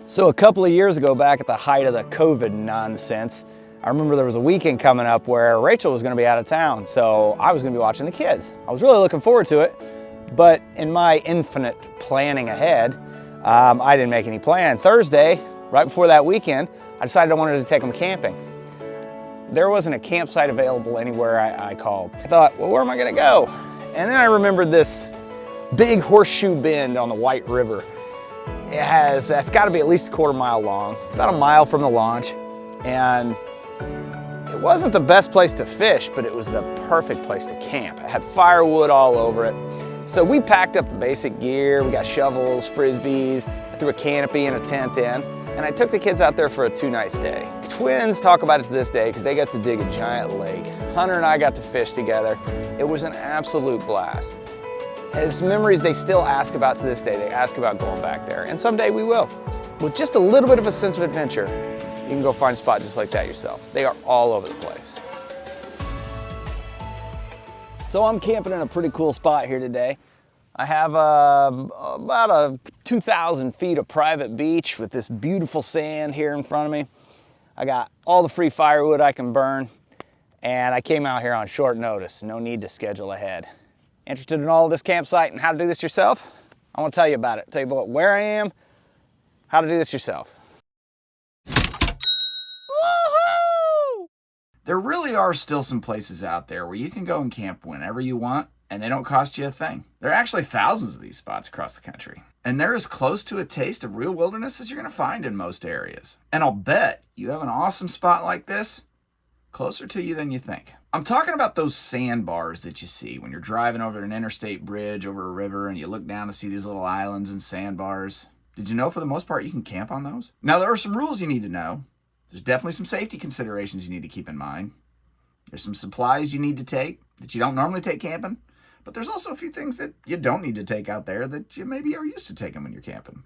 So a couple of years ago, back at the height of the COVID nonsense, I remember there was a weekend coming up where Rachel was going to be out of town, so I was going to be watching the kids. I was really looking forward to it, but in my infinite planning ahead, I didn't make any plans. Thursday, right before that weekend, I decided I wanted to take them camping. There wasn't a campsite available anywhere I called. I thought, well, where am I going to go? And then I remembered this big horseshoe bend on the White River. That's got to be at least a quarter-mile long. It's about a mile from the launch, and it wasn't the best place to fish, but it was the perfect place to camp. It had firewood all over it. So we packed up the basic gear. We got shovels, frisbees, I threw a canopy and a tent in, and I took the kids out there for a 2-night stay. Twins talk about it to this day because they got to dig a giant lake. Hunter and I got to fish together. It was an absolute blast. It's memories they still ask about to this day. They ask about going back there, and someday we will. With just a little bit of a sense of adventure, you can go find a spot just like that yourself. They are all over the place. So I'm camping in a pretty cool spot here today. I have about 2,000 feet of private beach with this beautiful sand here in front of me. I got all the free firewood I can burn, and I came out here on short notice. No need to schedule ahead. Interested in all of this campsite and how to do this yourself? I want to tell you about it. Tell you about where I am, how to do this yourself. Woohoo! There really are still some places out there where you can go and camp whenever you want, and they don't cost you a thing. There are actually thousands of these spots across the country, and they're as close to a taste of real wilderness as you're going to find in most areas. And I'll bet you have an awesome spot like this closer to you than you think. I'm talking about those sandbars that you see when you're driving over an interstate bridge over a river and you look down to see these little islands and sandbars. Did you know for the most part you can camp on those? Now there are some rules you need to know. There's definitely some safety considerations you need to keep in mind. There's some supplies you need to take that you don't normally take camping, but there's also a few things that you don't need to take out there that you maybe are used to taking when you're camping.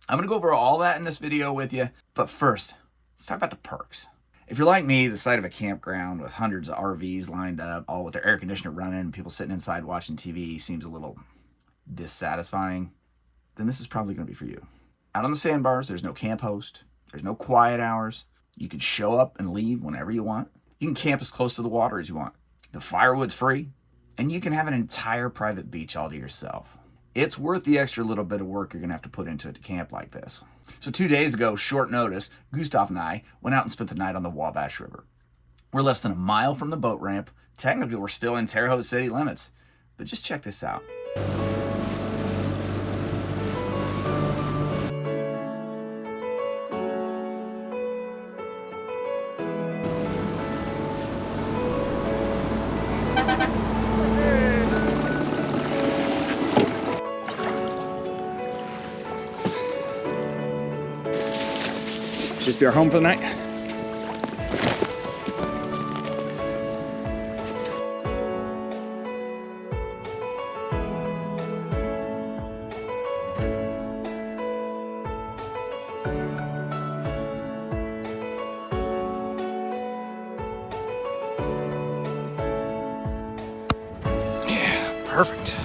I'm going to go over all that in this video with you, but first, let's talk about the perks. If you're like me, the sight of a campground with hundreds of RVs lined up, all with their air conditioner running and people sitting inside watching TV seems a little dissatisfying, then this is probably going to be for you. Out on the sandbars, there's no camp host. There's no quiet hours. You can show up and leave whenever you want. You can camp as close to the water as you want. The firewood's free, and you can have an entire private beach all to yourself. It's worth the extra little bit of work you're going to have to put into it to camp like this. So 2 days ago, short notice, Gustav and I went out and spent the night on the Wabash River. We're less than a mile from the boat ramp. Technically, we're still in Terre Haute city limits. But just check this out. Just be our home for the night. Yeah, perfect.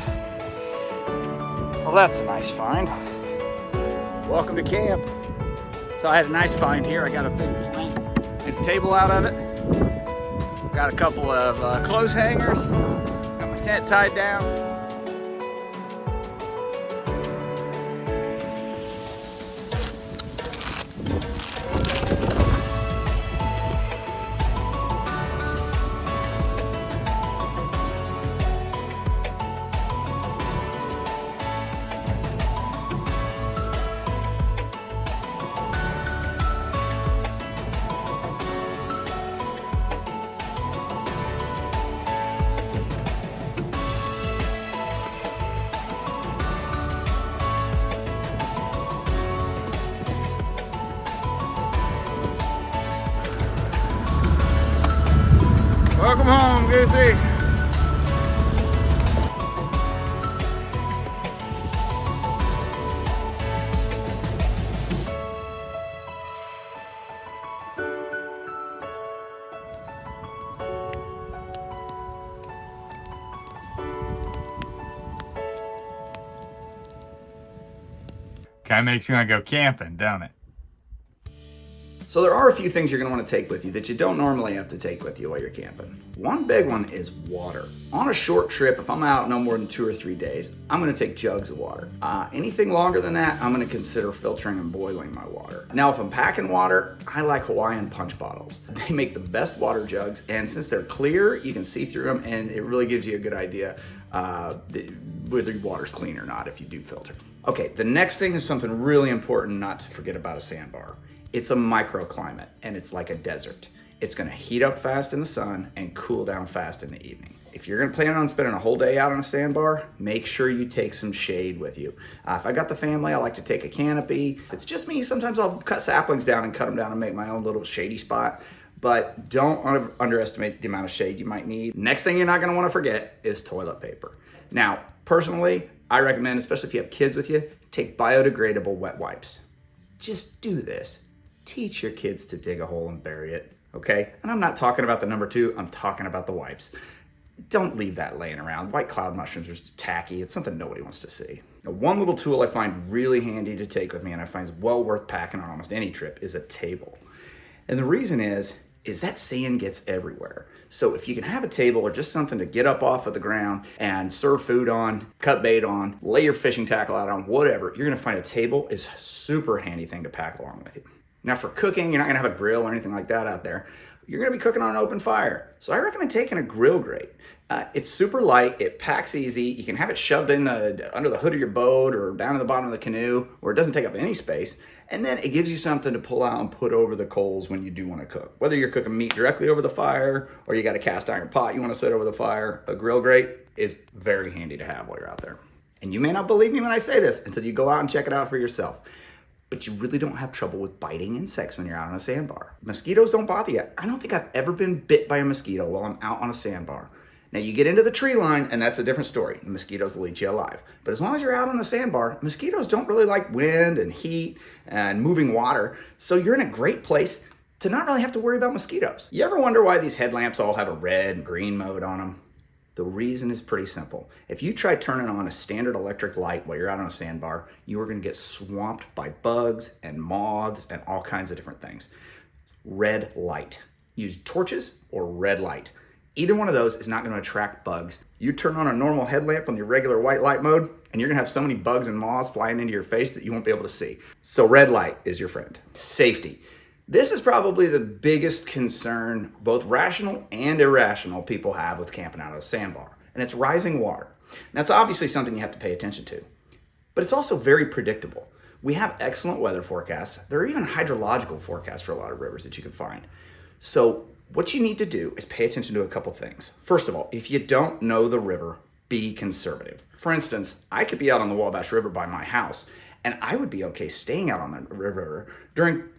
Well, that's a nice find. Welcome to camp. So I had a nice find here. I got a big plank, made a table out of it. Got a couple of clothes hangers. Got my tent tied down. Welcome home, Goosey. Kind of makes you want to go camping, don't it? So there are a few things you're going to want to take with you that you don't normally have to take with you while you're camping. One big one is water. On a short trip, if I'm out no more than 2 or 3 days, I'm going to take jugs of water. Anything longer than that, I'm going to consider filtering and boiling my water. Now, if I'm packing water, I like Hawaiian punch bottles. They make the best water jugs, and since they're clear, you can see through them, and it really gives you a good idea whether your water's clean or not if you do filter. Okay, the next thing is something really important not to forget about a sandbar. It's a microclimate, and it's like a desert. It's gonna heat up fast in the sun and cool down fast in the evening. If you're gonna plan on spending a whole day out on a sandbar, make sure you take some shade with you. If I got the family, I like to take a canopy. If it's just me, sometimes I'll cut saplings down and cut them down and make my own little shady spot. But don't underestimate the amount of shade you might need. Next thing you're not gonna wanna forget is toilet paper. Now, personally, I recommend, especially if you have kids with you, take biodegradable wet wipes. Just do this. Teach your kids to dig a hole and bury it, okay? And I'm not talking about the number 2, I'm talking about the wipes. Don't leave that laying around. White cloud mushrooms are just tacky. It's something nobody wants to see. Now, one little tool I find really handy to take with me, and I find is well worth packing on almost any trip, is a table. And the reason is that sand gets everywhere. So if you can have a table or just something to get up off of the ground and serve food on, cut bait on, lay your fishing tackle out on, whatever, you're gonna find a table is a super handy thing to pack along with you. Now for cooking, you're not gonna have a grill or anything like that out there. You're gonna be cooking on an open fire. So I recommend taking a grill grate. It's super light, it packs easy. You can have it shoved in under the hood of your boat or down in the bottom of the canoe where it doesn't take up any space. And then it gives you something to pull out and put over the coals when you do want to cook. Whether you're cooking meat directly over the fire or you got a cast iron pot you want to set over the fire, a grill grate is very handy to have while you're out there. And you may not believe me when I say this until you go out and check it out for yourself. But you really don't have trouble with biting insects when you're out on a sandbar. Mosquitoes don't bother you. I don't think I've ever been bit by a mosquito while I'm out on a sandbar. Now you get into the tree line and that's a different story. The mosquitoes will eat you alive. But as long as you're out on the sandbar, mosquitoes don't really like wind and heat and moving water. So you're in a great place to not really have to worry about mosquitoes. You ever wonder why these headlamps all have a red and green mode on them? The reason is pretty simple. If you try turning on a standard electric light while you're out on a sandbar, you are gonna get swamped by bugs and moths and all kinds of different things. Red light. Use torches or red light. Either one of those is not gonna attract bugs. You turn on a normal headlamp on your regular white light mode, and you're gonna have so many bugs and moths flying into your face that you won't be able to see. So red light is your friend. Safety. This is probably the biggest concern both rational and irrational people have with camping out at a sandbar, and it's rising water. And that's obviously something you have to pay attention to, but it's also very predictable. We have excellent weather forecasts. There are even hydrological forecasts for a lot of rivers that you can find. So what you need to do is pay attention to a couple things. First of all, if you don't know the river, be conservative. For instance, I could be out on the Wabash River by my house, and I would be okay staying out on the river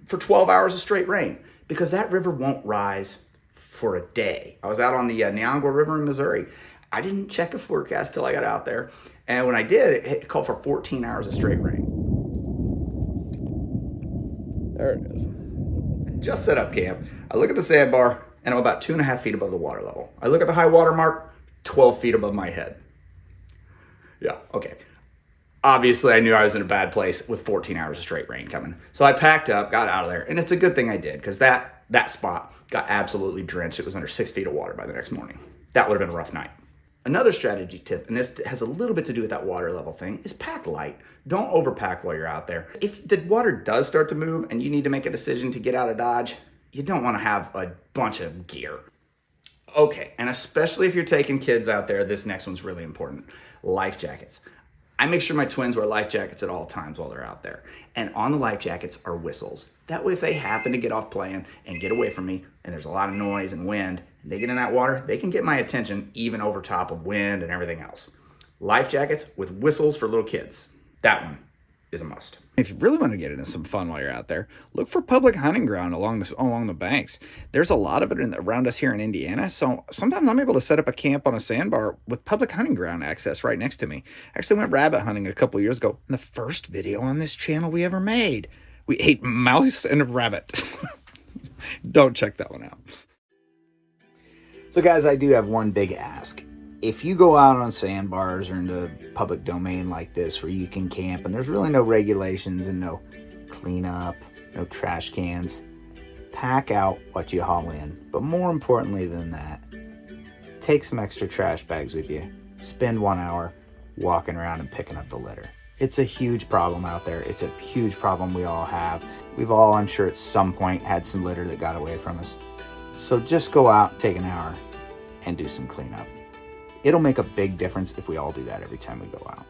for 12 hours of straight rain because that river won't rise for a day. I was out on the Neongua River in Missouri. I didn't check a forecast till I got out there. And when I did, it called for 14 hours of straight rain. There it is. I just set up camp. I look at the sandbar and I'm about 2.5 feet above the water level. I look at the high water mark, 12 feet above my head. Yeah, okay. Obviously, I knew I was in a bad place with 14 hours of straight rain coming. So I packed up, got out of there, and it's a good thing I did because that spot got absolutely drenched. It was under 6 feet of water by the next morning. That would have been a rough night. Another strategy tip, and this has a little bit to do with that water level thing, is pack light. Don't overpack while you're out there. If the water does start to move and you need to make a decision to get out of Dodge, you don't want to have a bunch of gear. Okay, and especially if you're taking kids out there, this next one's really important. Life jackets. I make sure my twins wear life jackets at all times while they're out there. And on the life jackets are whistles. That way if they happen to get off playing and get away from me, and there's a lot of noise and wind, and they get in that water, they can get my attention even over top of wind and everything else. Life jackets with whistles for little kids. That one is a must. If you really want to get into some fun while you're out there, look for public hunting ground along the banks. There's a lot of it around us here in Indiana, so sometimes I'm able to set up a camp on a sandbar with public hunting ground access right next to me. I actually went rabbit hunting a couple years ago, in the first video on this channel we ever made. We ate mouse and a rabbit. Don't check that one out. So guys, I do have one big ask. If you go out on sandbars or into public domain like this where you can camp and there's really no regulations and no cleanup, no trash cans, pack out what you haul in, but more importantly than that, take some extra trash bags with you. Spend 1 hour walking around and picking up the litter. It's a huge problem out there. It's a huge problem we all have. We've all, I'm sure at some point, had some litter that got away from us. So just go out, take an hour, and do some cleanup. It'll make a big difference if we all do that every time we go out.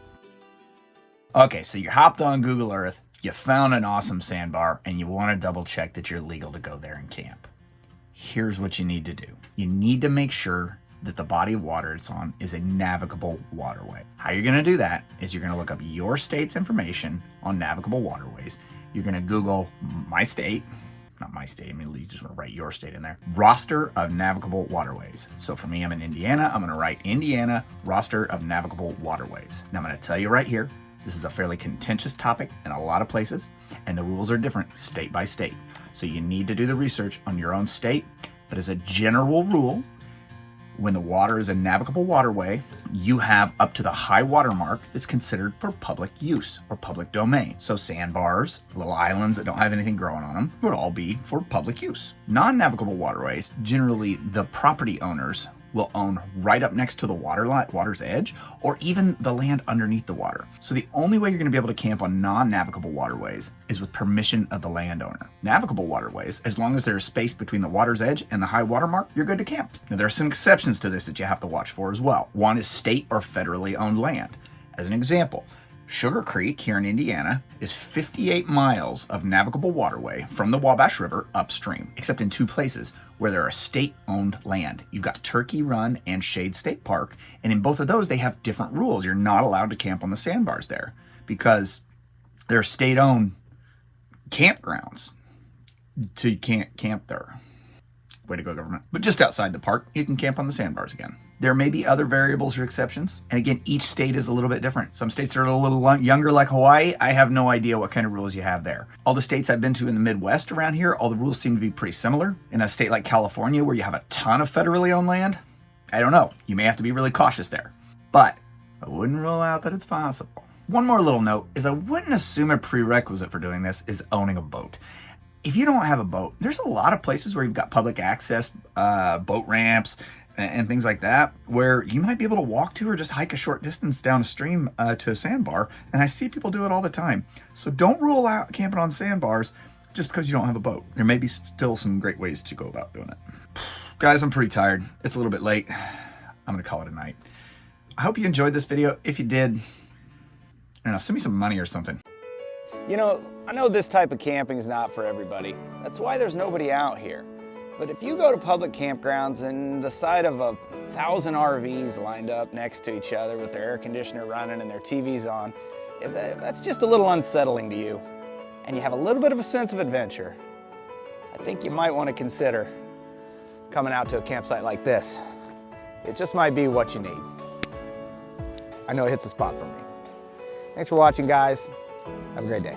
Okay, so you hopped on Google Earth, you found an awesome sandbar, and you want to double check that you're legal to go there and camp. Here's what you need to do. You need to make sure that the body of water it's on is a navigable waterway. How you're going to do that is you're going to look up your state's information on navigable waterways. You're going to Google my state, not my state, I mean, you just want to write your state in there. Roster of navigable waterways. So for me, I'm in Indiana. I'm going to write Indiana roster of navigable waterways. Now I'm going to tell you right here, this is a fairly contentious topic in a lot of places, and the rules are different state by state. So you need to do the research on your own state. But as a general rule, when the water is a navigable waterway, you have up to the high water mark that's considered for public use or public domain. So sandbars, little islands that don't have anything growing on them, would all be for public use. Non-navigable waterways, generally the property owners will own right up next to the water's edge, or even the land underneath the water. So the only way you're going to be able to camp on non-navigable waterways is with permission of the landowner. Navigable waterways, as long as there's space between the water's edge and the high water mark, you're good to camp. Now there are some exceptions to this that you have to watch for as well. One is state or federally owned land. As an example, Sugar Creek here in Indiana is 58 miles of navigable waterway from the Wabash River upstream, except in two places where there are state-owned land. You've got Turkey Run and Shade State Park, and in both of those, they have different rules. You're not allowed to camp on the sandbars there because they're state-owned campgrounds, so you can't camp there. Way to go, government. But just outside the park, you can camp on the sandbars again. There may be other variables or exceptions. And again, each state is a little bit different. Some states are a little younger, like Hawaii. I have no idea what kind of rules you have there. All the states I've been to in the Midwest around here, all the rules seem to be pretty similar. In a state like California, where you have a ton of federally owned land, I don't know. You may have to be really cautious there. But I wouldn't rule out that it's possible. One more little note is I wouldn't assume a prerequisite for doing this is owning a boat. If you don't have a boat, there's a lot of places where you've got public access, boat ramps, and things like that, where you might be able to walk to or just hike a short distance downstream to a sandbar. And I see people do it all the time. So don't rule out camping on sandbars just because you don't have a boat. There may be still some great ways to go about doing it. Guys, I'm pretty tired. It's a little bit late. I'm going to call it a night. I hope you enjoyed this video. If you did, I don't know, send me some money or something. You know, I know this type of camping is not for everybody. That's why there's nobody out here. But if you go to public campgrounds and the sight of 1,000 RVs lined up next to each other with their air conditioner running and their TVs on, if that's just a little unsettling to you, and you have a little bit of a sense of adventure, I think you might want to consider coming out to a campsite like this. It just might be what you need. I know it hits a spot for me. Thanks for watching, guys. Have a great day.